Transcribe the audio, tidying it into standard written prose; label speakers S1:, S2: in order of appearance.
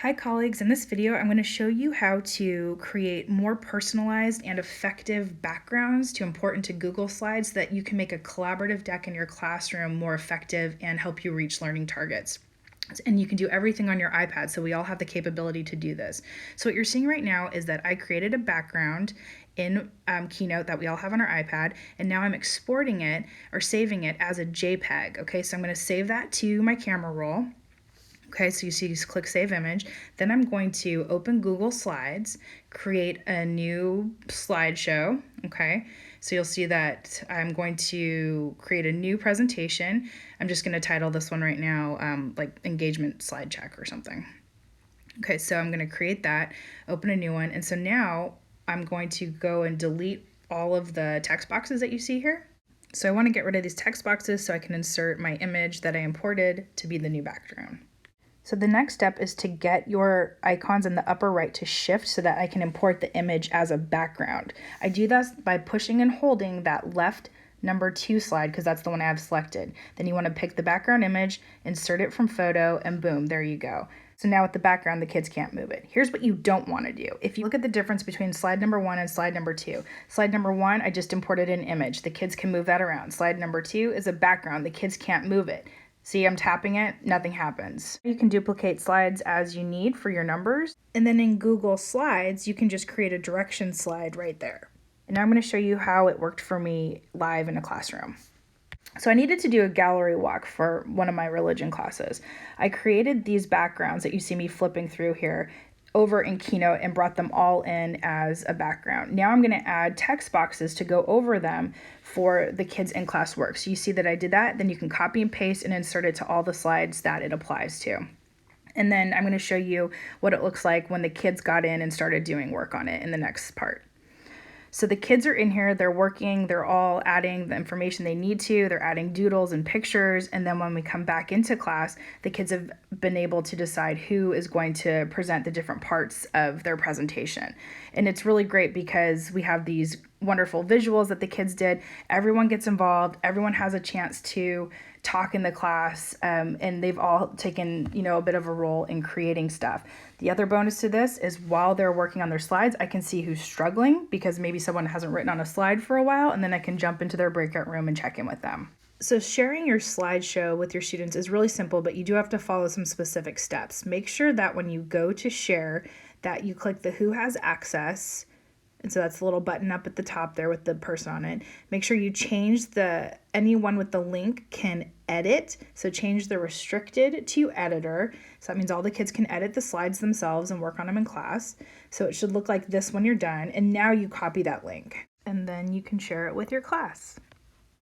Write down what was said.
S1: Hi colleagues, in this video I'm going to show you how to create more personalized and effective backgrounds to import into Google Slides so that you can make a collaborative deck in your classroom more effective and help you reach learning targets. And you can do everything on your iPad, so we all have the capability to do this. So what you're seeing right now is that I created a background in Keynote that we all have on our iPad, and now I'm exporting it or saving it as a JPEG. Okay, so I'm going to save that to my camera roll. Okay, so you see, click Save Image. Then I'm going to open Google Slides, create a new slideshow. Okay, so you'll see that I'm going to create a new presentation. I'm just going to title this one right now, like Engagement Slide Check or something. Okay, so I'm going to create that, open a new one, and so now I'm going to go and delete all of the text boxes that you see here. So I want to get rid of these text boxes so I can insert my image that I imported to be the new background. So the next step is to get your icons in the upper right to shift so that I can import the image as a background. I do this by pushing and holding that left number 2 slide because that's the one I have selected. Then you want to pick the background image, insert it from photo, and boom, there you go. So now with the background, the kids can't move it. Here's what you don't want to do. If you look at the difference between slide number 1 and slide number 2, slide number 1, I just imported an image. The kids can move that around. Slide number 2 is a background. The kids can't move it. See, I'm tapping it, nothing happens. You can duplicate slides as you need for your numbers. And then in Google Slides, you can just create a direction slide right there. And now I'm going to show you how it worked for me live in a classroom. So I needed to do a gallery walk for one of my religion classes. I created these backgrounds that you see me flipping through here over in Keynote and brought them all in as a background. Now I'm going to add text boxes to go over them for the kids in class work. So you see that I did that, then you can copy and paste and insert it to all the slides that it applies to. And then I'm going to show you what it looks like when the kids got in and started doing work on it in the next part. So the kids are in here, they're working, they're all adding the information they need to, they're adding doodles and pictures, and then when we come back into class, the kids have been able to decide who is going to present the different parts of their presentation. And it's really great because we have these wonderful visuals that the kids did. Everyone gets involved, everyone has a chance to talk in the class, and they've all taken, a bit of a role in creating stuff. The other bonus to this is while they're working on their slides, I can see who's struggling because maybe someone hasn't written on a slide for a while, and then I can jump into their breakout room and check in with them. So sharing your slideshow with your students is really simple, but you do have to follow some specific steps. Make sure that when you go to share that you click the Who Has Access, and so that's the little button up at the top there with the person on it. Make sure you change anyone with the link can edit. So change the restricted to editor. So that means all the kids can edit the slides themselves and work on them in class. So it should look like this when you're done. And now you copy that link and then you can share it with your class.